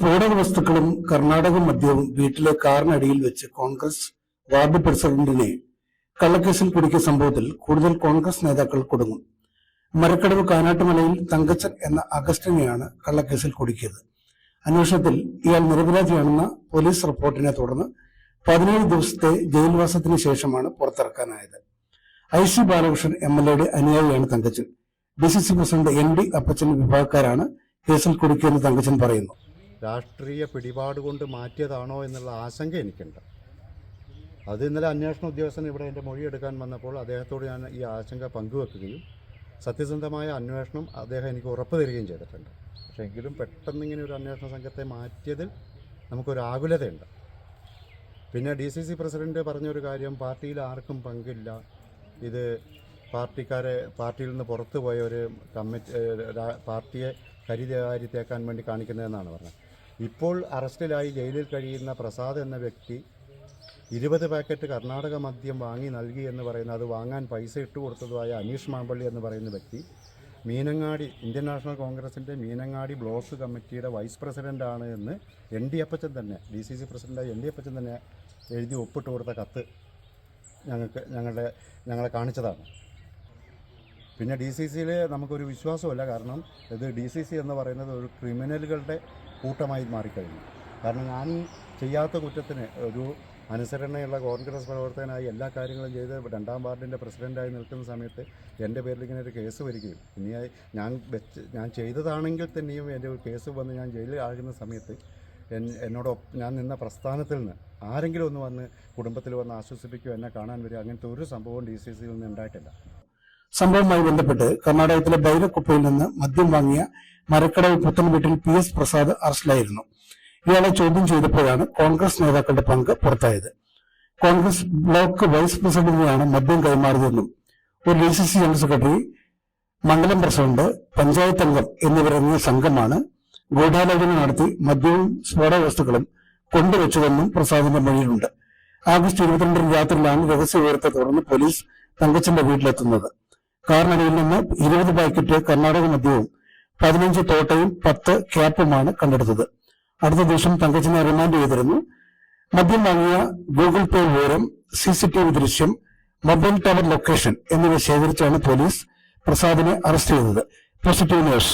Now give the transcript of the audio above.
സ്ഫോടക വസ്തുക്കളും കർണാടക മദ്യവും വീട്ടിലെ കാറിനടിയിൽ വെച്ച് കോൺഗ്രസ് വാർഡ് പ്രസിഡന്റിനെ കള്ളക്കേസിൽ കുടുക്കിയ സംഭവത്തിൽ കൂടുതൽ കോൺഗ്രസ് നേതാക്കൾ കുടുങ്ങും. മരക്കടവ് കാനാട്ടുമലയിൽ തങ്കച്ചൻ എന്ന അഗസ്റ്റിനെയാണ് കള്ളക്കേസിൽ കുടുക്കിയത്. അന്വേഷണത്തിൽ ഇയാൾ നിരപരാധിയാണെന്ന പോലീസ് റിപ്പോർട്ടിനെ തുടർന്ന് 17 ദിവസത്തെ ജയിൽവാസത്തിന് ശേഷമാണ് പുറത്തിറക്കാനായത്. IC ബാലകൃഷ്ണൻ MLA അനുയായിയാണ് Thankachan. DCC president ND Appachan വിഭാഗക്കാരാണ് കേസിൽ കുടുക്കിയെന്ന് തങ്കച്ചൻ പറയുന്നു. രാഷ്ട്രീയ പിടിപാട് കൊണ്ട് മാറ്റിയതാണോ എന്നുള്ള ആശങ്ക എനിക്കുണ്ട്. അത് ഇന്നലെ അന്വേഷണ ഉദ്യോഗസ്ഥൻ ഇവിടെ എൻ്റെ മൊഴിയെടുക്കാൻ വന്നപ്പോൾ അദ്ദേഹത്തോട് ഞാൻ ഈ ആശങ്ക പങ്കുവെക്കുകയും സത്യസന്ധമായ അന്വേഷണം അദ്ദേഹം എനിക്ക് ഉറപ്പ് തരികയും ചെയ്തിട്ടുണ്ട്. പക്ഷേ എങ്കിലും പെട്ടെന്ന് ഇങ്ങനെ ഒരു അന്വേഷണ സംഘത്തെ മാറ്റിയതിൽ നമുക്കൊരു ആകുലതയുണ്ട്. പിന്നെ DCC പ്രസിഡന്റ് പറഞ്ഞൊരു കാര്യം, പാർട്ടിയിൽ ആർക്കും പങ്കില്ല, ഇത് പാർട്ടിയിൽ നിന്ന് പുറത്തു പോയ ഒരു പാർട്ടിയെ കരിതേരി തേക്കാൻ വേണ്ടി കാണിക്കുന്നതെന്നാണ് പറഞ്ഞത്. ഇപ്പോൾ അറസ്റ്റിലായി ജയിലിൽ കഴിയുന്ന പ്രസാദ് എന്ന വ്യക്തി 20 പാക്കറ്റ് കർണാടക മദ്യം വാങ്ങി നൽകി എന്ന് പറയുന്ന, അത് വാങ്ങാൻ പൈസ ഇട്ട് കൊടുത്തതുമായ അനീഷ് മാമ്പള്ളി എന്ന് പറയുന്ന വ്യക്തി മീനങ്ങാടി ഇന്ത്യൻ നാഷണൽ കോൺഗ്രസിൻ്റെ മീനങ്ങാടി ബ്ലോക്ക് കമ്മിറ്റിയുടെ വൈസ് പ്രസിഡൻ്റാണ് എന്ന് ND അപ്പച്ചൻ തന്നെ, DCC പ്രസിഡൻ്റായ ND അപ്പച്ചൻ തന്നെ എഴുതി ഒപ്പിട്ട് കൊടുത്ത കത്ത് ഞങ്ങളെ കാണിച്ചതാണ്. പിന്നെ DCCയിൽ നമുക്കൊരു വിശ്വാസമല്ല. കാരണം ഇത് DCC എന്ന് പറയുന്നത് ഒരു ക്രിമിനലുകളുടെ കൂട്ടമായി മാറിക്കഴിഞ്ഞു. കാരണം ഞാൻ ചെയ്യാത്ത കുറ്റത്തിന് ഒരു അനുസരണയുള്ള കോൺഗ്രസ് പ്രവർത്തകനായി എല്ലാ കാര്യങ്ങളും ചെയ്ത് 2ാം വാർഡിൻ്റെ പ്രസിഡൻ്റായി നിൽക്കുന്ന സമയത്ത് എൻ്റെ പേരിൽ ഇങ്ങനെ ഒരു കേസ് വരികയും ഇനി ഞാൻ ചെയ്തതാണെങ്കിൽ തന്നെയും എൻ്റെ ഒരു കേസ് വന്ന് ഞാൻ ജയിലിൽ ആകുന്ന സമയത്ത് ഞാൻ നിന്ന പ്രസ്ഥാനത്തിൽ നിന്ന് ആരെങ്കിലും ഒന്ന് വന്ന് കുടുംബത്തിൽ വന്ന് ആശ്വസിപ്പിക്കുകയോ എന്നെ കാണാൻ വരിക, അങ്ങനത്തെ ഒരു സംഭവം DCCയിൽ നിന്ന് ഉണ്ടായിട്ടില്ല. സംഭവവുമായി ബന്ധപ്പെട്ട് കർണാടകത്തിലെ ബൈരക്കുപ്പയിൽ നിന്ന് മദ്യം വാങ്ങിയ മരക്കടവ് പുത്തൻ വീട്ടിൽ PS പ്രസാദ് അറസ്റ്റിലായിരുന്നു. ഇയാളെ ചോദ്യം ചെയ്തപ്പോഴാണ് കോൺഗ്രസ് നേതാക്കളുടെ പങ്ക് പുറത്തായത്. കോൺഗ്രസ് ബ്ലോക്ക് വൈസ് പ്രസിഡന്റിനെയാണ് മദ്യം കൈമാറിയതെന്നും ഒരു DCC ജനറൽ സെക്രട്ടറി, മണ്ഡലം പ്രസിഡന്റ്, പഞ്ചായത്ത് അംഗം എന്നിവരടങ്ങിയ സംഘമാണ് ഗൂഢാലോചന നടത്തി മദ്യവും സ്ഫോടക വസ്തുക്കളും കൊണ്ടുവച്ചതെന്നും പ്രസാദിന്റെ മൊഴിയിലുണ്ട്. ആഗസ്റ്റ് 22 രാത്രിയിലാണ് രഹസ്യ വിവരത്തെ തുടർന്ന് പോലീസ് തങ്കച്ചന്റെ വീട്ടിലെത്തുന്നത്. കാറിനടിയിൽ നിന്ന് 20 പാക്കറ്റ് കർണാടക മദ്യവും 15 തോട്ടയും 10 ക്യാപ്പുമാണ് കണ്ടെടുത്തത്. അടുത്ത ദിവസം തങ്കച്ചനെ റിമാൻഡ് ചെയ്തിരുന്നു. മദ്യം വാങ്ങിയ ഗൂഗിൾ പേ വിവരം, CCTV ദൃശ്യം, മൊബൈൽ ടവർ ലൊക്കേഷൻ എന്നിവ ശേഖരിച്ചാണ് പോലീസ് പ്രസാദിനെ അറസ്റ്റ് ചെയ്തത്. Positive news.